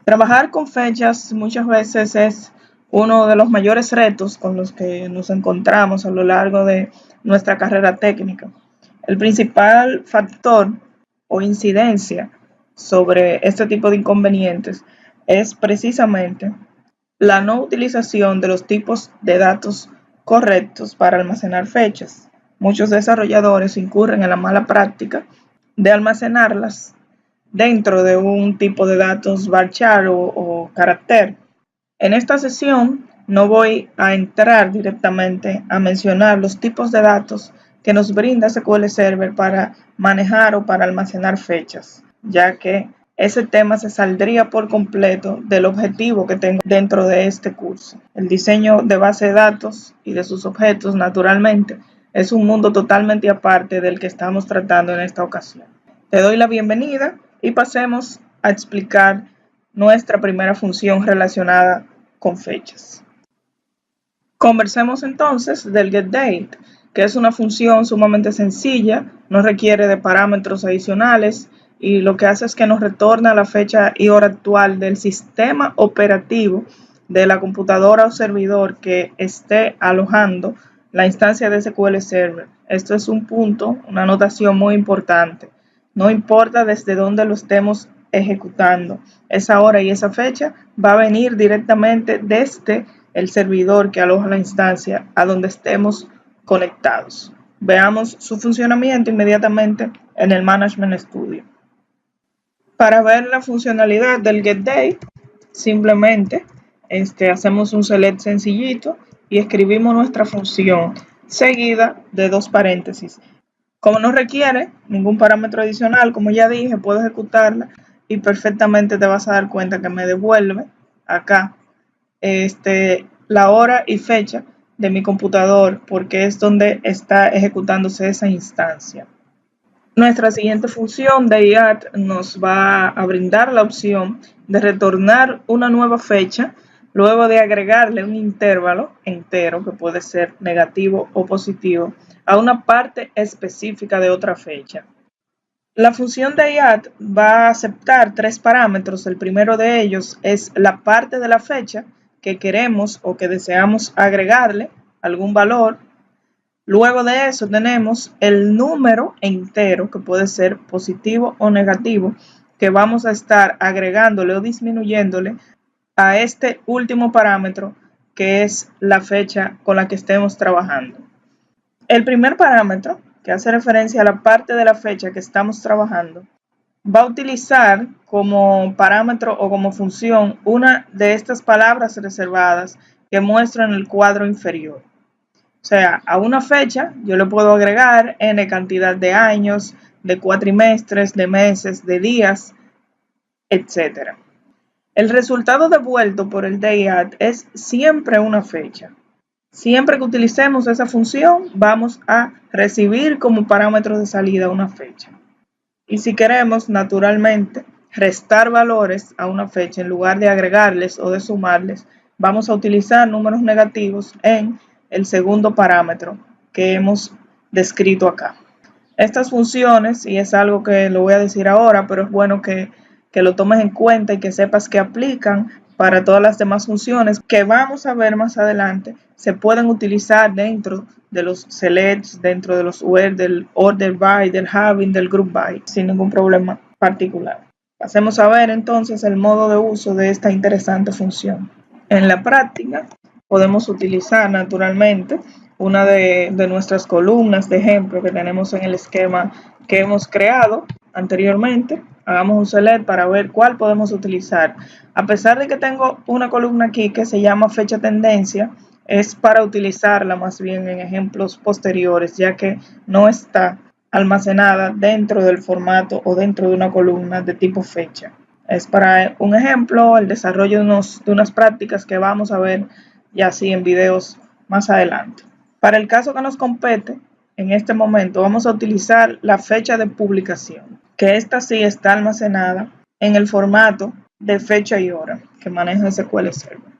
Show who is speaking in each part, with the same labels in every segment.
Speaker 1: Trabajar con fechas muchas veces es uno de los mayores retos con los que nos encontramos a lo largo de nuestra carrera técnica. El principal factor o incidencia sobre este tipo de inconvenientes es precisamente la no utilización de los tipos de datos correctos para almacenar fechas. Muchos desarrolladores incurren en la mala práctica de almacenarlas dentro de un tipo de datos varchar o carácter. En esta sesión no voy a entrar directamente a mencionar los tipos de datos que nos brinda SQL Server para manejar o para almacenar fechas, ya que ese tema se saldría por completo del objetivo que tengo dentro de este curso. El diseño de base de datos y de sus objetos, naturalmente, es un mundo totalmente aparte del que estamos tratando en esta ocasión. Te doy la bienvenida y pasemos a explicar nuestra primera función relacionada con fechas. Conversemos entonces del getDate, que es una función sumamente sencilla, no requiere de parámetros adicionales y lo que hace es que nos retorna la fecha y hora actual del sistema operativo de la computadora o servidor que esté alojando la instancia de SQL Server. Esto es un punto, una anotación muy importante. No importa desde dónde lo estemos ejecutando, esa hora y esa fecha va a venir directamente desde el servidor que aloja la instancia a donde estemos conectados. Veamos su funcionamiento inmediatamente en el Management Studio. Para ver la funcionalidad del getDate, simplemente hacemos un select sencillito y escribimos nuestra función seguida de dos paréntesis. Como no requiere ningún parámetro adicional, como ya dije, puedo ejecutarla y perfectamente te vas a dar cuenta que me devuelve acá la hora y fecha de mi computador porque es donde está ejecutándose esa instancia. Nuestra siguiente función de IAT nos va a brindar la opción de retornar una nueva fecha luego de agregarle un intervalo entero que puede ser negativo o positivo a una parte específica de otra fecha. La función de IAT va a aceptar tres parámetros. El primero de ellos es la parte de la fecha que queremos o que deseamos agregarle algún valor. Luego de eso tenemos el número entero, que puede ser positivo o negativo, que vamos a estar agregándole o disminuyéndole a este último parámetro, que es la fecha con la que estemos trabajando. El primer parámetro, que hace referencia a la parte de la fecha que estamos trabajando, va a utilizar como parámetro o como función una de estas palabras reservadas que muestran el cuadro inferior. O sea, a una fecha yo le puedo agregar n cantidad de años, de cuatrimestres, de meses, de días, etc. El resultado devuelto por el DayAdd es siempre una fecha. Siempre que utilicemos esa función, vamos a recibir como parámetro de salida una fecha. Y si queremos, naturalmente, restar valores a una fecha en lugar de agregarles o de sumarles, vamos a utilizar números negativos en el segundo parámetro que hemos descrito acá. Estas funciones, y es algo que lo voy a decir ahora, pero es bueno que lo tomes en cuenta y que sepas que aplican para todas las demás funciones que vamos a ver más adelante, se pueden utilizar dentro de los selects, dentro de los where, del order by, del having, del group by, sin ningún problema particular. Pasemos a ver entonces el modo de uso de esta interesante función. En la práctica podemos utilizar naturalmente una de nuestras columnas de ejemplo que tenemos en el esquema que hemos creado anteriormente. Hagamos un select para ver cuál podemos utilizar. A pesar de que tengo una columna aquí que se llama fecha tendencia, es para utilizarla más bien en ejemplos posteriores, ya que no está almacenada dentro del formato o dentro de una columna de tipo fecha. Es para un ejemplo, el desarrollo de unas prácticas que vamos a ver ya así en videos más adelante. Para el caso que nos compete, en este momento vamos a utilizar la fecha de publicación, que esta sí está almacenada en el formato de fecha y hora que maneja SQL Server.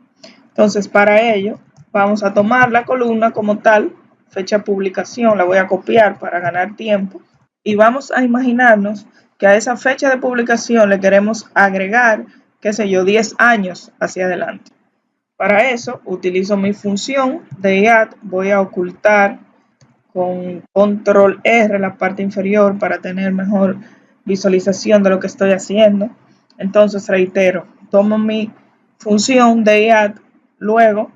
Speaker 1: Entonces, para ello, vamos a tomar la columna como tal, fecha publicación, la voy a copiar para ganar tiempo, y vamos a imaginarnos que a esa fecha de publicación le queremos agregar qué sé yo, 10 años hacia adelante. Para eso utilizo mi función de add, voy a ocultar con control R la parte inferior para tener mejor visualización de lo que estoy haciendo. Entonces reitero, tomo mi función de add, luego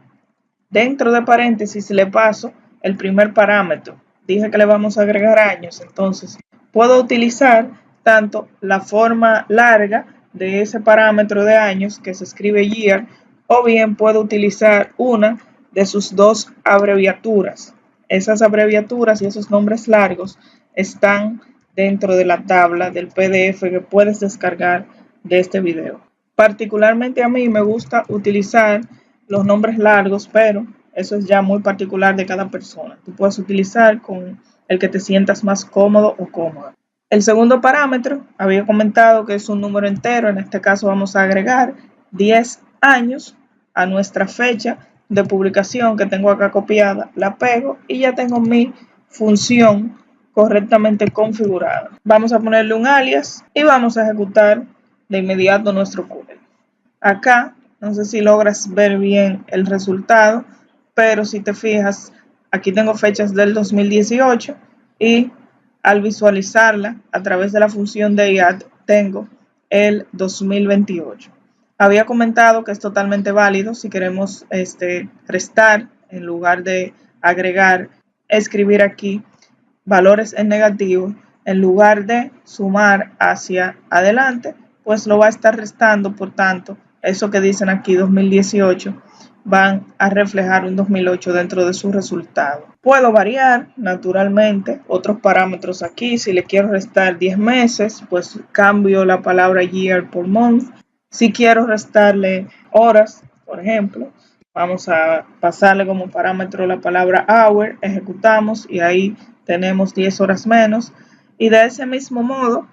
Speaker 1: dentro de paréntesis le paso el primer parámetro. Dije que le vamos a agregar años, entonces puedo utilizar tanto la forma larga de ese parámetro de años que se escribe year, o bien puedo utilizar una de sus dos abreviaturas. Esas abreviaturas y esos nombres largos están dentro de la tabla del PDF que puedes descargar de este video. Particularmente a mí me gusta utilizar los nombres largos, pero eso es ya muy particular de cada persona. Tú puedes utilizar con el que te sientas más cómodo o cómoda. El segundo parámetro, había comentado que es un número entero. En este caso vamos a agregar 10 años a nuestra fecha de publicación que tengo acá copiada. La pego y ya tengo mi función correctamente configurada. Vamos a ponerle un alias y vamos a ejecutar de inmediato nuestro query. Acá, no sé si logras ver bien el resultado, pero si te fijas, aquí tengo fechas del 2018 y al visualizarla a través de la función de add tengo el 2028. Había comentado que es totalmente válido si queremos restar en lugar de agregar, escribir aquí valores en negativo, en lugar de sumar hacia adelante, pues lo va a estar restando. Por tanto, eso que dicen aquí 2018 van a reflejar un 2008 dentro de su resultado. Puedo variar naturalmente otros parámetros aquí. Si le quiero restar 10 meses, pues cambio la palabra year por month. Si quiero restarle horas, por ejemplo, vamos a pasarle como parámetro la palabra hour, ejecutamos y ahí tenemos 10 horas menos. Y de ese mismo modo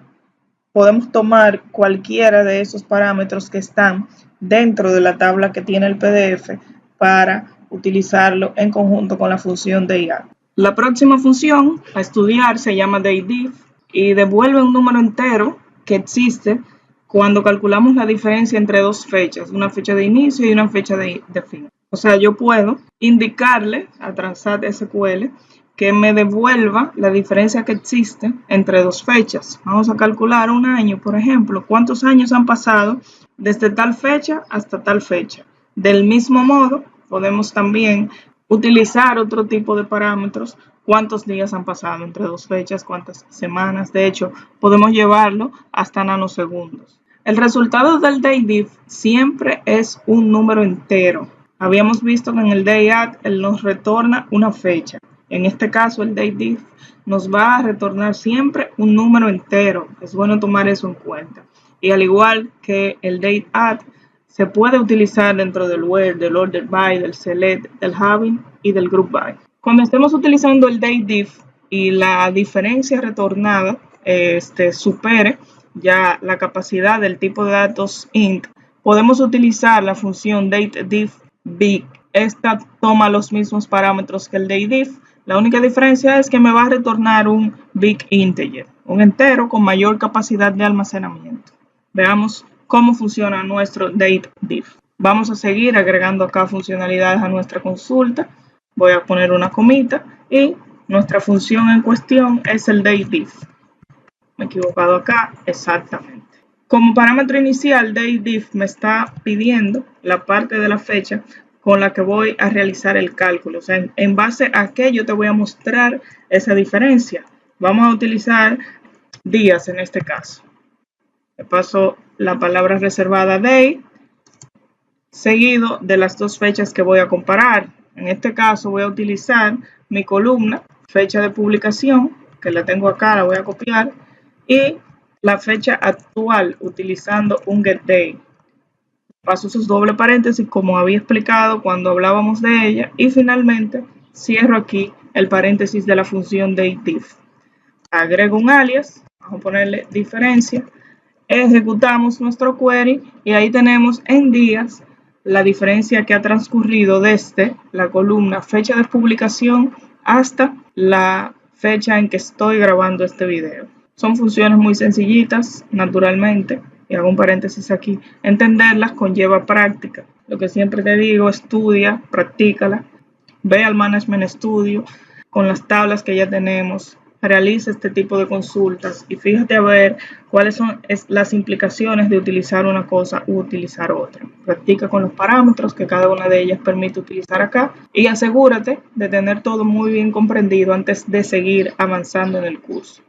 Speaker 1: podemos tomar cualquiera de esos parámetros que están dentro de la tabla que tiene el PDF para utilizarlo en conjunto con la función de add. La próxima función a estudiar se llama daydiff y devuelve un número entero que existe cuando calculamos la diferencia entre dos fechas, una fecha de inicio y una fecha de fin. O sea, yo puedo indicarle a Transat SQL que me devuelva la diferencia que existe entre dos fechas. Vamos a calcular un año, por ejemplo. ¿Cuántos años han pasado desde tal fecha hasta tal fecha? Del mismo modo, podemos también utilizar otro tipo de parámetros. ¿Cuántos días han pasado entre dos fechas? ¿Cuántas semanas? De hecho, podemos llevarlo hasta nanosegundos. El resultado del daydiff siempre es un número entero. Habíamos visto que en el dayadd él nos retorna una fecha. En este caso, el daydiff nos va a retornar siempre un número entero. Es bueno tomar eso en cuenta. Y al igual que el dateadd, se puede utilizar dentro del where, del order by, del select, del having y del group by. Cuando estemos utilizando el daydiff y la diferencia retornada supere ya la capacidad del tipo de datos int, podemos utilizar la función datediff-big. Esta toma los mismos parámetros que el daydiff. La única diferencia es que me va a retornar un big integer, un entero con mayor capacidad de almacenamiento. Veamos cómo funciona nuestro daydiff. Vamos a seguir agregando acá funcionalidades a nuestra consulta. Voy a poner una comita y nuestra función en cuestión es el daydiff. Me he equivocado acá, exactamente. Como parámetro inicial, daydiff me está pidiendo la parte de la fecha con la que voy a realizar el cálculo. O sea, en base a qué yo te voy a mostrar esa diferencia. Vamos a utilizar días en este caso. Le paso la palabra reservada day, seguido de las dos fechas que voy a comparar. En este caso voy a utilizar mi columna, fecha de publicación, que la tengo acá, la voy a copiar, y la fecha actual utilizando un getDay. Paso sus doble paréntesis como había explicado cuando hablábamos de ella y finalmente cierro aquí el paréntesis de la función daydiff. Agrego un alias, vamos a ponerle diferencia, ejecutamos nuestro query y ahí tenemos en días la diferencia que ha transcurrido desde la columna fecha de publicación hasta la fecha en que estoy grabando este video. Son funciones muy sencillitas, naturalmente. y hago un paréntesis aquí, entenderlas conlleva práctica. Lo que siempre te digo, estudia, practícala, ve al Management Studio con las tablas que ya tenemos, realiza este tipo de consultas y fíjate a ver cuáles son las implicaciones de utilizar una cosa u utilizar otra. Practica con los parámetros que cada una de ellas permite utilizar acá y asegúrate de tener todo muy bien comprendido antes de seguir avanzando en el curso.